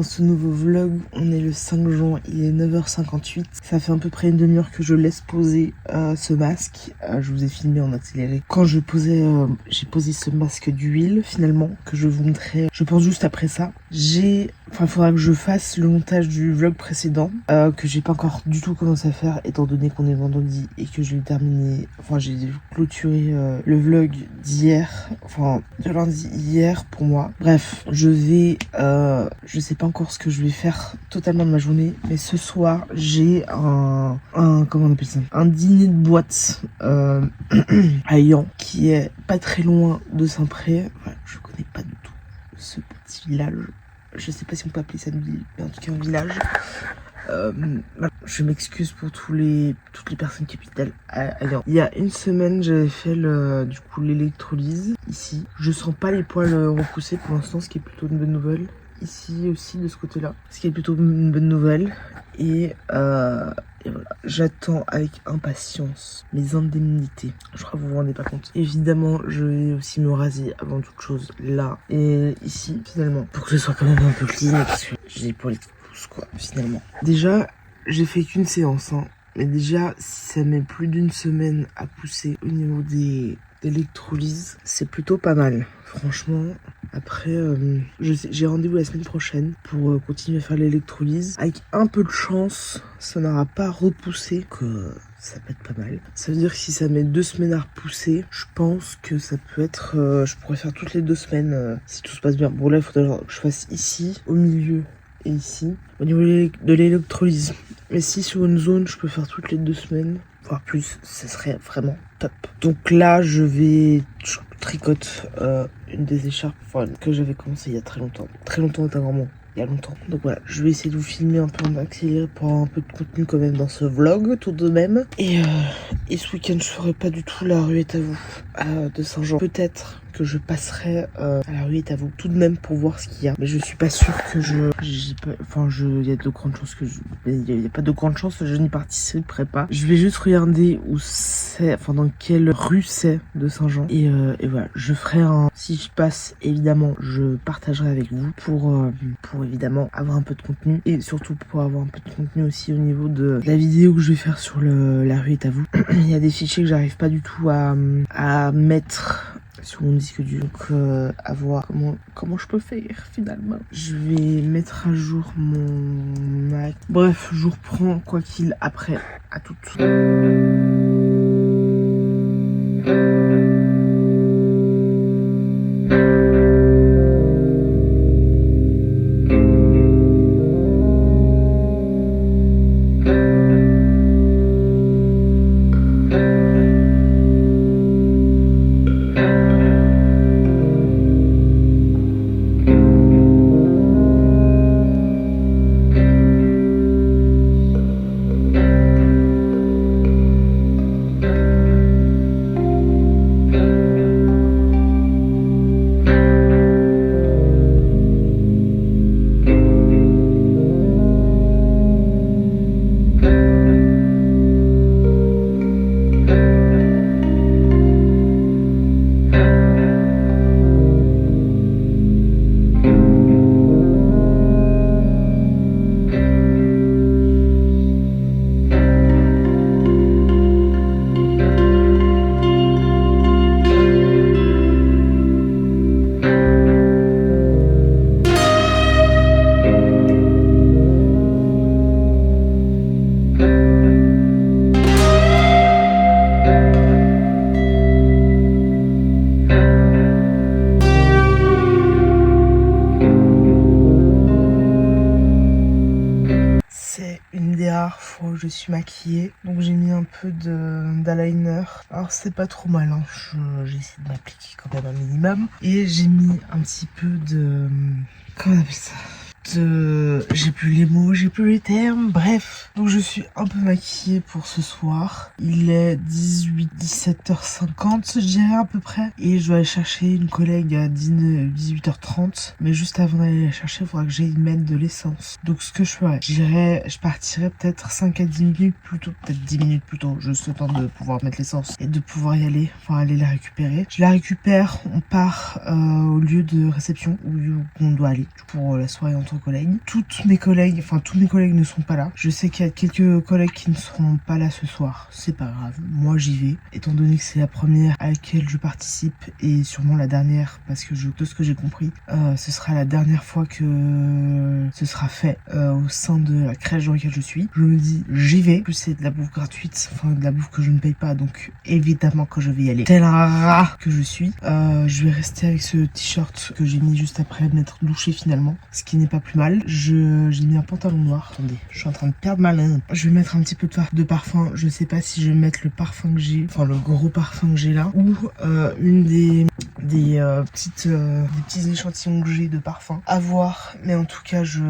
dans ce nouveau vlog. On est le 5 juin, il est 9h58. Ça fait à peu près une demi-heure que je laisse poser ce masque. Je vous ai filmé en accéléré. Quand j'ai posé ce masque d'huile finalement, que je vous montrerai, je pense juste après ça. Il faudra que je fasse le montage du vlog précédent, que j'ai pas encore du tout commencé à faire, étant donné qu'on est vendredi et que j'ai terminé, j'ai clôturé le vlog d'hier, de lundi hier pour moi. Bref, je sais pas encore ce que je vais faire totalement de ma journée, mais ce soir j'ai comment on appelle ça, un dîner de boîte à Yan, qui est pas très loin de Saint-Pré. Je connais pas du tout ce petit village. Je sais pas si on peut appeler ça une ville, mais en tout cas un village. Je m'excuse pour toutes les personnes qui habitent à Yan. Il y a une semaine, j'avais fait l'électrolyse ici. Je sens pas les poils repoussés pour l'instant, ce qui est plutôt une bonne nouvelle. Ici aussi, de ce côté-là, ce qui est plutôt une bonne nouvelle. Et voilà, j'attends avec impatience mes indemnités. Je crois que vous vous rendez pas compte. Évidemment, je vais aussi me raser avant toute chose là et ici, finalement, pour que ce soit quand même un peu clean, parce que j'ai les poils qui poussent, quoi, finalement. Déjà, j'ai fait qu'une séance, hein. Mais déjà, si ça met plus d'une semaine à pousser au niveau des électrolyses, c'est plutôt pas mal, franchement. Après, j'ai rendez-vous la semaine prochaine pour continuer à faire l'électrolyse. Avec un peu de chance, ça n'aura pas repoussé, que ça peut être pas mal. Ça veut dire que si ça met 2 semaines à repousser, je pense que ça peut être... je pourrais faire toutes les 2 semaines si tout se passe bien. Bon, là, il faudra que je fasse ici, au milieu et ici, au niveau de l'électrolyse. Mais si sur une zone, je peux faire toutes les 2 semaines, voire plus, ça serait vraiment top. Donc là, je tricote une des écharpes que j'avais commencé il y a très longtemps. Très longtemps est un grand mot. Il y a longtemps. Donc voilà, je vais essayer de vous filmer un peu en accéléré pour avoir un peu de contenu quand même dans ce vlog, tout de même. Et ce week-end, je ferai pas du tout la rue est à vous de Saint-Jean. Peut-être que je passerai à la rue est à vous tout de même pour voir ce qu'il y a. Mais je suis pas sûre que il y a de grandes chances que il y a pas de grandes chances que je n'y participerai pas. Je vais juste regarder où c'est, dans quelle rue c'est de Saint-Jean. Et voilà, je ferai si je passe, évidemment, je partagerai avec vous pour évidemment avoir un peu de contenu et surtout pour avoir un peu de contenu aussi au niveau de la vidéo que je vais faire sur la rue est à vous. Il y a des fichiers que j'arrive pas du tout à mettre sur mon disque dur, donc à voir comment je peux faire finalement. Je vais mettre à jour mon Mac. Bref, je vous reprends quoi qu'il après. À tout de suite. Fois où je suis maquillée, donc j'ai mis un peu d'eyeliner. Alors c'est pas trop mal, hein. J'ai essayé de m'appliquer quand même un minimum, et j'ai mis un petit peu de... comment on appelle ça, j'ai plus les mots, j'ai plus les termes, bref. Donc je suis un peu maquillée pour ce soir. Il est 17h50, je dirais à peu près. Et je dois aller chercher une collègue à 18h30. Mais juste avant d'aller la chercher, il faudra que j'aille mettre de l'essence. Donc ce que je ferai, je partirai peut-être 5 à 10 minutes plus tôt. Peut-être 10 minutes plus tôt, juste le temps de pouvoir mettre l'essence et de pouvoir y aller, aller la récupérer. Je la récupère, on part au lieu de réception où on doit aller pour la soirée entre autres collègues. Tous mes collègues ne sont pas là. Je sais qu'il y a quelques collègues qui ne seront pas là ce soir. C'est pas grave, moi j'y vais. Étant donné que c'est la première à laquelle je participe et sûrement la dernière, parce que de ce que j'ai compris, ce sera la dernière fois que ce sera fait au sein de la crèche dans laquelle je suis. Je me dis, j'y vais. En plus, c'est de la bouffe gratuite, enfin de la bouffe que je ne paye pas, donc évidemment que je vais y aller. Tel un rat que je suis. Je vais rester avec ce t-shirt que j'ai mis juste après m'être douché finalement, ce qui n'est pas plus mal. J'ai mis un pantalon noir. Attendez, je suis en train de perdre ma langue. Je vais mettre un petit peu de parfum. Je sais pas si je vais mettre le parfum que j'ai, enfin le gros parfum que j'ai là, ou une des petits échantillons que j'ai de parfum. À voir, mais en tout cas je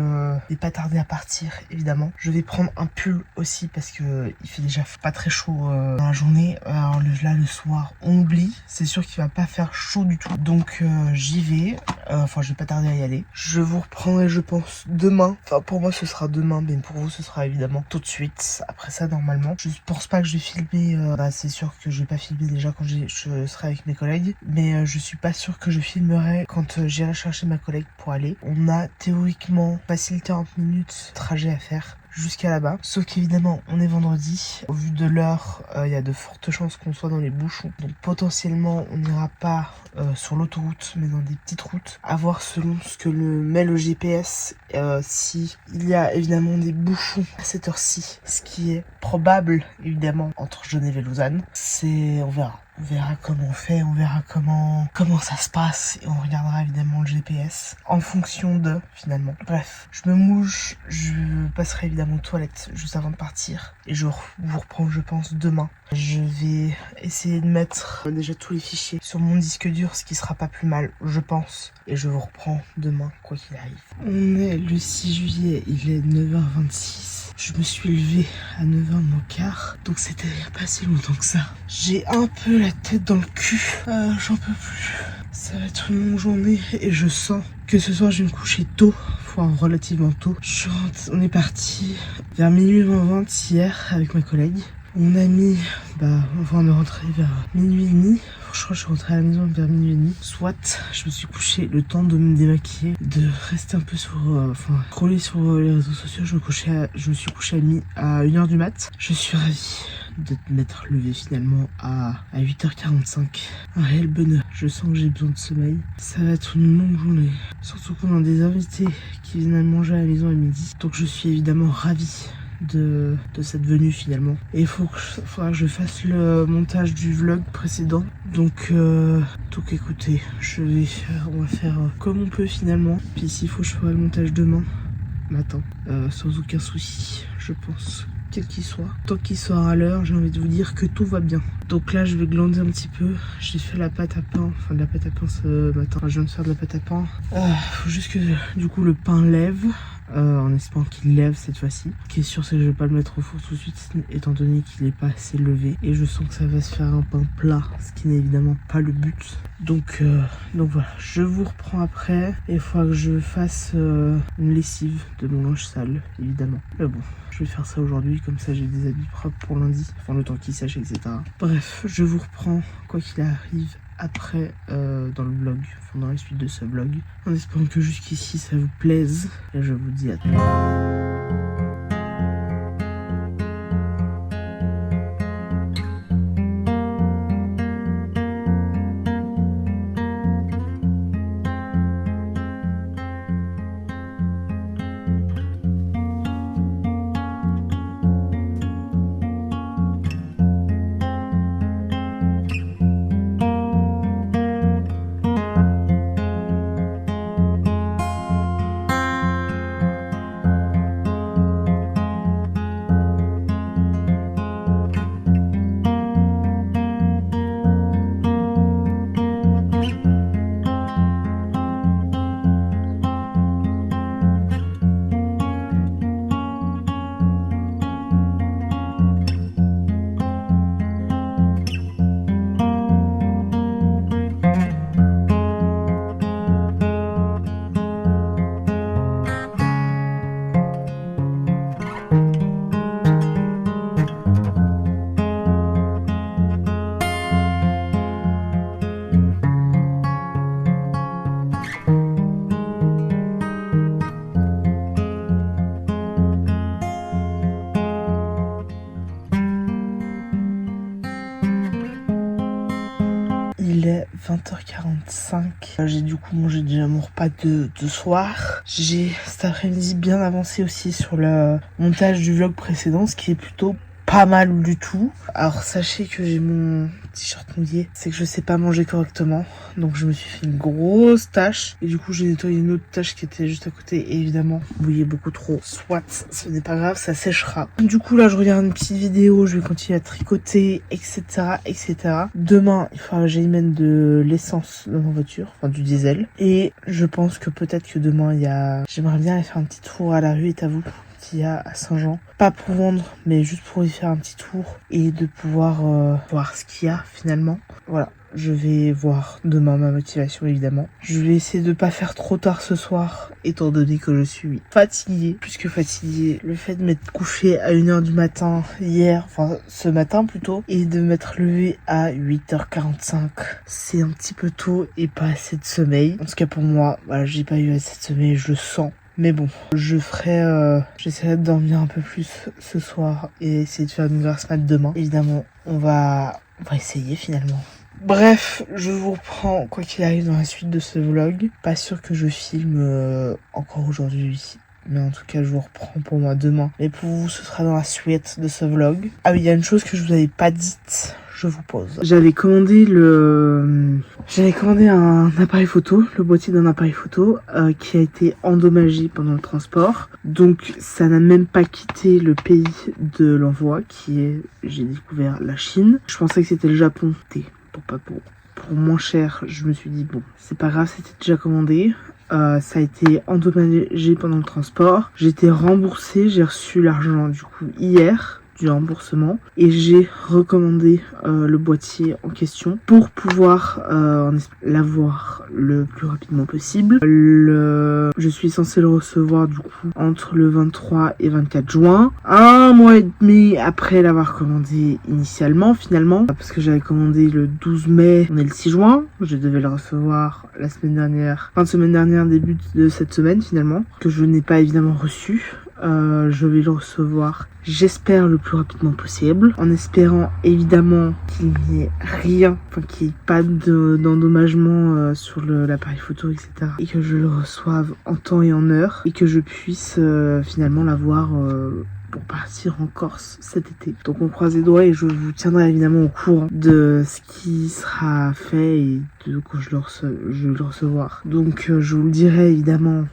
vais pas tarder à partir évidemment. Je vais prendre un pull aussi parce que il fait déjà pas très chaud dans la journée. Alors là le soir on oublie, c'est sûr qu'il va pas faire chaud du tout, donc j'y vais. Enfin je vais pas tarder à y aller. Je vous reprendrai je pense demain. Enfin pour moi ce sera demain, mais pour vous ce sera évidemment tout de suite. Après ça normalement je pense pas que je vais filmer. C'est sûr que je vais pas filmer déjà quand je serai avec mes collègues, mais je suis pas sûr que je filmerai quand j'irai chercher ma collègue pour aller. On a théoriquement facile 40 minutes de trajet à faire jusqu'à là-bas, sauf qu'évidemment on est vendredi, au vu de l'heure il y a de fortes chances qu'on soit dans les bouchons, donc potentiellement on n'ira pas sur l'autoroute mais dans des petites routes, à voir selon ce que met le GPS, si il y a évidemment des bouchons à cette heure-ci, ce qui est probable évidemment entre Genève et Lausanne, on verra. On verra comment on fait, on verra comment ça se passe et on regardera évidemment le GPS en fonction de finalement. Bref, je me mouche, je passerai évidemment aux toilettes juste avant de partir et je vous reprends je pense demain. Je vais essayer de mettre déjà tous les fichiers sur mon disque dur, ce qui sera pas plus mal je pense, et je vous reprends demain quoi qu'il arrive. On est le 6 juillet, il est 9h26. Je me suis levé à 9h moins quart, donc c'était pas si longtemps que ça. J'ai un peu la tête dans le cul, j'en peux plus. Ça va être une longue journée et je sens que ce soir je vais me coucher tôt, enfin relativement tôt. On est parti vers minuit 20 hier avec ma collègue. On a mis, on est rentré vers minuit et demi. Je crois que je suis rentrée à la maison vers minuit et demi. Soit, je me suis couché le temps de me démaquiller, de rester un peu scroller sur les réseaux sociaux. Je me suis couché à 1h du mat. Je suis ravie de m'être levé finalement à 8h45. Un réel bonheur. Je sens que j'ai besoin de sommeil. Ça va être une longue journée. Surtout qu'on a des invités qui viennent manger à la maison à midi. Donc je suis évidemment ravie de cette venue finalement. Et il faudra que je fasse le montage du vlog précédent. Donc écoutez, on va faire comme on peut finalement. Puis s'il faut, je ferai le montage demain matin. Sans aucun souci, je pense. Quel qu'il soit. Tant qu'il sort à l'heure, j'ai envie de vous dire que tout va bien. Donc là, je vais glander un petit peu. J'ai fait la pâte à pain, de la pâte à pain ce matin. Je viens de faire de la pâte à pain. Faut juste que du coup le pain lève. En espérant qu'il lève cette fois-ci. Ce qui est sûr, c'est que je vais pas le mettre au four tout de suite, étant donné qu'il est pas assez levé. Et je sens que ça va se faire un pain plat, ce qui n'est évidemment pas le but. Donc voilà, je vous reprends après. Et il faudra que je fasse une lessive de mon linge sale, évidemment. Mais bon, je vais faire ça aujourd'hui, comme ça j'ai des habits propres pour lundi. Enfin, le temps qu'il sèche, etc. Bref, je vous reprends, quoi qu'il arrive, après dans le vlog, enfin dans la suite de ce vlog, en espérant que jusqu'ici ça vous plaise, et je vous dis à tout. 20h45. J'ai du coup mangé déjà mon repas de soir. J'ai cet après-midi bien avancé aussi sur le montage du vlog précédent, ce qui est plutôt pas mal du tout. Alors sachez que j'ai mon t-shirt mouillé, c'est que je sais pas manger correctement, donc je me suis fait une grosse tache et du coup j'ai nettoyé une autre tache qui était juste à côté et évidemment mouillé beaucoup trop. Soit, ce n'est pas grave, ça séchera. Du coup là je regarde une petite vidéo, je vais continuer à tricoter, etc., etc. Demain il faudra que j'aille mettre de l'essence dans ma voiture, enfin du diesel, et je pense que peut-être que demain j'aimerais bien aller faire un petit tour à la rue et à vous qu'il y a à Saint-Jean. Pas pour vendre, mais juste pour y faire un petit tour et de pouvoir voir ce qu'il y a finalement. Voilà, je vais voir demain ma motivation évidemment. Je vais essayer de pas faire trop tard ce soir, étant donné que je suis fatiguée, plus que fatiguée. Le fait de m'être couché à 1h du matin hier, enfin ce matin plutôt, et de m'être levé à 8h45, c'est un petit peu tôt et pas assez de sommeil. En tout cas pour moi, voilà, j'ai pas eu assez de sommeil, je le sens. Mais bon, j'essaierai de dormir un peu plus ce soir et essayer de faire une grasse mat demain. Évidemment, on va essayer finalement. Bref, je vous reprends quoi qu'il arrive dans la suite de ce vlog. Pas sûr que je filme encore aujourd'hui. Mais en tout cas, je vous reprends pour moi demain. Mais pour vous, ce sera dans la suite de ce vlog. Ah oui, il y a une chose que je vous avais pas dite. Je vous pose. J'avais commandé un appareil photo, le boîtier d'un appareil photo qui a été endommagé pendant le transport. Donc ça n'a même pas quitté le pays de l'envoi qui est, j'ai découvert, la Chine. Je pensais que c'était le Japon. Pour moins cher, je me suis dit bon, c'est pas grave, c'était déjà commandé. Ça a été endommagé pendant le transport. J'ai été remboursée, j'ai reçu l'argent du coup hier du remboursement et j'ai recommandé le boîtier en question pour pouvoir l'avoir le plus rapidement possible. Je suis censée le recevoir du coup entre le 23 et 24 juin, un mois et demi après l'avoir commandé initialement finalement, parce que j'avais commandé le 12 mai, on est le 6 juin, je devais le recevoir la semaine dernière, fin de semaine dernière, début de cette semaine finalement, que je n'ai pas évidemment reçu. Je vais le recevoir, j'espère, le plus rapidement possible, en espérant évidemment qu'il n'y ait rien, enfin qu'il n'y ait pas d'endommagement sur l'appareil photo, etc. Et que je le reçoive en temps et en heure, et que je puisse finalement l'avoir pour partir en Corse cet été. Donc on croise les doigts et je vous tiendrai évidemment au courant de ce qui sera fait et de quand je vais le recevoir. Donc je vous le dirai évidemment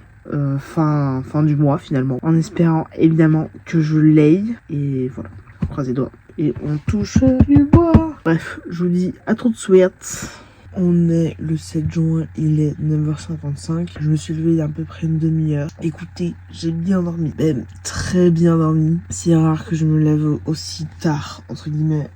fin du mois finalement, en espérant évidemment que je l'aille, et voilà, on croise les doigts et on touche du bois. Bref, je vous dis à tout de suite. On est le 7 juin, il est 9h55. Je me suis levé il y a à peu près une demi-heure. Écoutez, j'ai bien dormi, même très bien dormi. C'est rare que je me lève aussi tard, entre guillemets.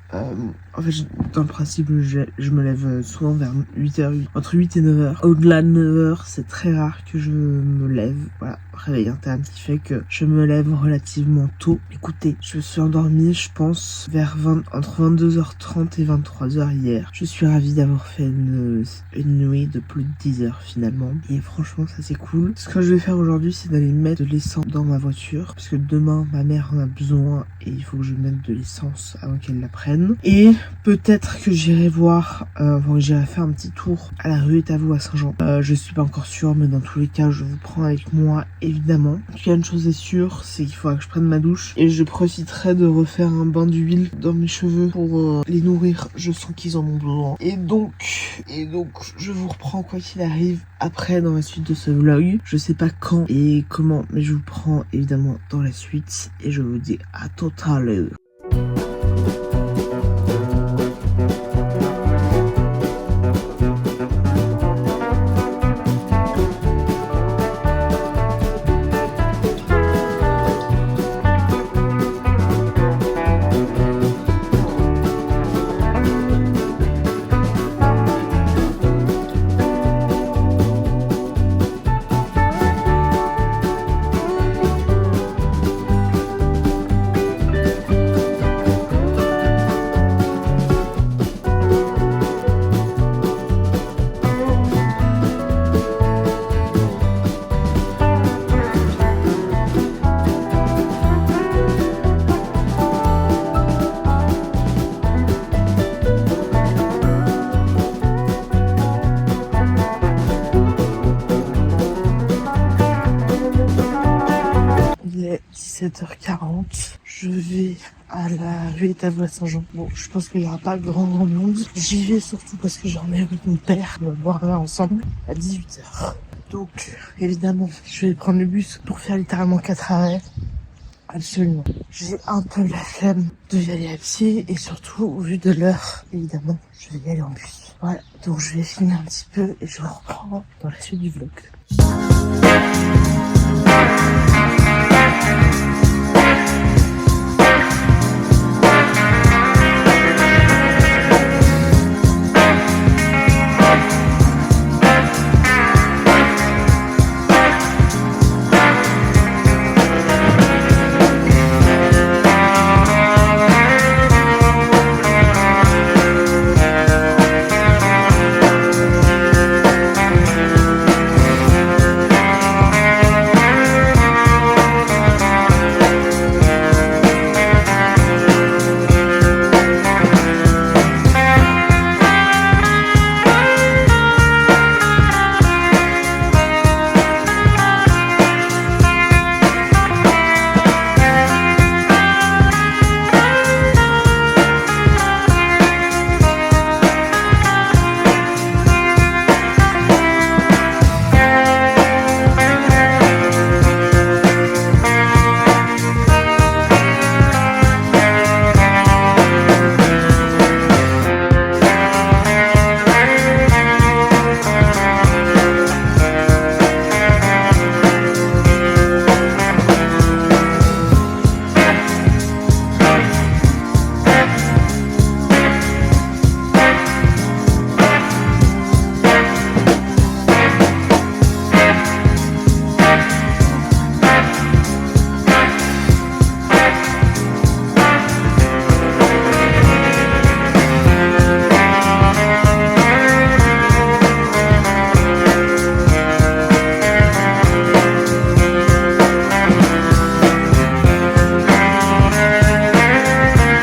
En fait, dans le principe, je me lève souvent vers 8h, entre 8 et 9h. Au-delà de 9h, c'est très rare que je me lève. Voilà, réveil interne qui fait que je me lève relativement tôt. Écoutez, je me suis endormie, je pense, entre 22h30 et 23h hier. Je suis ravie d'avoir fait une nuit de plus de 10 heures finalement. Et franchement, ça c'est cool. Ce que je vais faire aujourd'hui, c'est d'aller mettre de l'essence dans ma voiture. Parce que demain, ma mère en a besoin et il faut que je mette de l'essence avant qu'elle la prenne. Et peut-être que j'irai voir, j'irai faire un petit tour à la rue Etavaux à Saint-Jean. Je suis pas encore sûre, mais dans tous les cas, je vous prends avec moi, évidemment. Il y a une chose est sûre, c'est qu'il faudra que je prenne ma douche. Et je profiterai de refaire un bain d'huile dans mes cheveux pour les nourrir. Je sens qu'ils en ont besoin. Et donc, je vous reprends quoi qu'il arrive après dans la suite de ce vlog. Je sais pas quand et comment, mais je vous prends évidemment dans la suite. Et je vous dis à tout à l'heure. Il est 17h40. Je vais à la rue Étavaux à Saint-Jean. Bon, je pense qu'il n'y aura pas grand monde. J'y vais surtout parce que j'en ai avec mon père. On va boire un verre ensemble à 18h. Donc, évidemment, je vais prendre le bus pour faire littéralement 4 arrêts. Absolument. J'ai un peu la flemme de y aller à pied et surtout, au vu de l'heure, évidemment, je vais y aller en bus. Voilà, donc je vais finir un petit peu et je reprends dans la suite du vlog.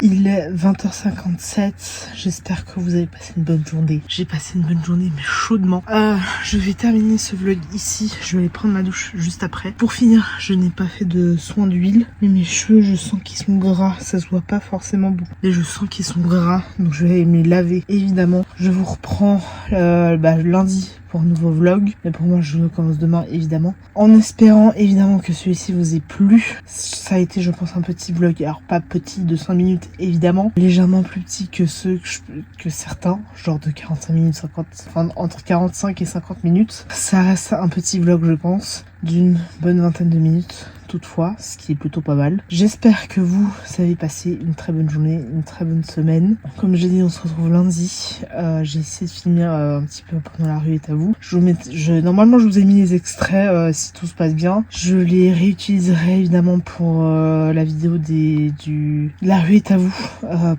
Il est 20h57, j'espère que vous avez passé une bonne journée. J'ai passé une bonne journée mais chaudement. Je vais terminer ce vlog ici, je vais aller prendre ma douche juste après. Pour finir, je n'ai pas fait de soin d'huile, mais mes cheveux je sens qu'ils sont gras, ça se voit pas forcément beaucoup. Mais je sens qu'ils sont gras, donc je vais me les laver évidemment. Je vous reprends lundi pour un nouveau vlog, mais pour moi je commence demain évidemment, en espérant évidemment que celui-ci vous ait plu. Ça a été je pense un petit vlog, alors pas petit de 5 minutes évidemment, légèrement plus petit que ceux que certains, genre de 45 minutes 50, enfin entre 45 et 50 minutes. Ça reste un petit vlog je pense, d'une bonne vingtaine de minutes toutefois, ce qui est plutôt pas mal. J'espère que vous avez passé une très bonne journée, une très bonne semaine. Comme j'ai dit, on se retrouve lundi. J'ai essayé de finir un petit peu pendant la rue Étavaux. Normalement, je vous ai mis les extraits si tout se passe bien. Je les réutiliserai évidemment pour la vidéo de la rue Étavaux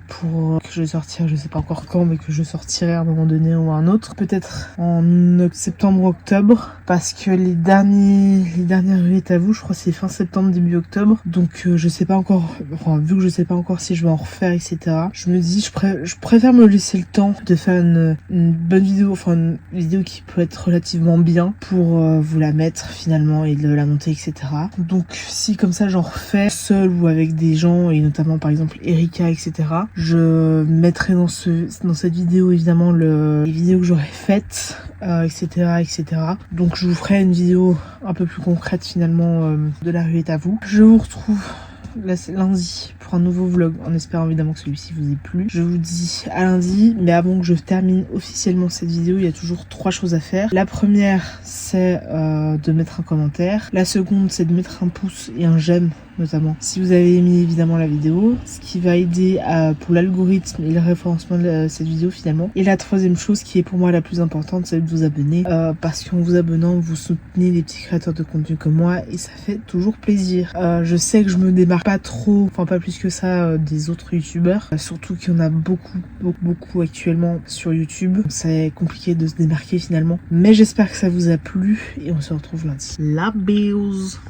pour que je vais sortir, je sais pas encore quand, mais que je sortirai à un moment donné ou à un autre. Peut-être en septembre-octobre, parce que les dernières rues Étavaux, je crois que c'est fin septembre, début octobre. Donc je sais pas encore, enfin vu que je sais pas encore si je vais en refaire, etc. Je me dis, je préfère me laisser le temps de faire une bonne vidéo, enfin une vidéo qui peut être relativement bien pour vous la mettre finalement et de la monter, etc. Donc si comme ça j'en refais seul ou avec des gens, et notamment par exemple Erika, etc. Je mettrai dans cette vidéo évidemment les vidéos que j'aurais faites, etc., etc. Donc je vous ferai une vidéo un peu plus concrète finalement de la rue Étavaux. Je vous retrouve lundi pour un nouveau vlog, en espérant évidemment que celui-ci vous ait plu. Je vous dis à lundi, mais avant que je termine officiellement cette vidéo, il y a toujours 3 choses à faire. La première, c'est de mettre un commentaire. La seconde, c'est de mettre un pouce et un j'aime, notamment si vous avez aimé évidemment la vidéo, ce qui va aider pour l'algorithme et le référencement de cette vidéo finalement. Et la troisième chose qui est pour moi la plus importante, c'est de vous abonner, parce qu'en vous abonnant, vous soutenez les petits créateurs de contenu comme moi et ça fait toujours plaisir. Je sais que je me démarque pas trop, enfin pas plus que ça des autres youtubeurs, surtout qu'il y en a beaucoup actuellement sur YouTube. C'est compliqué de se démarquer finalement, mais j'espère que ça vous a plu et on se retrouve lundi. La bise.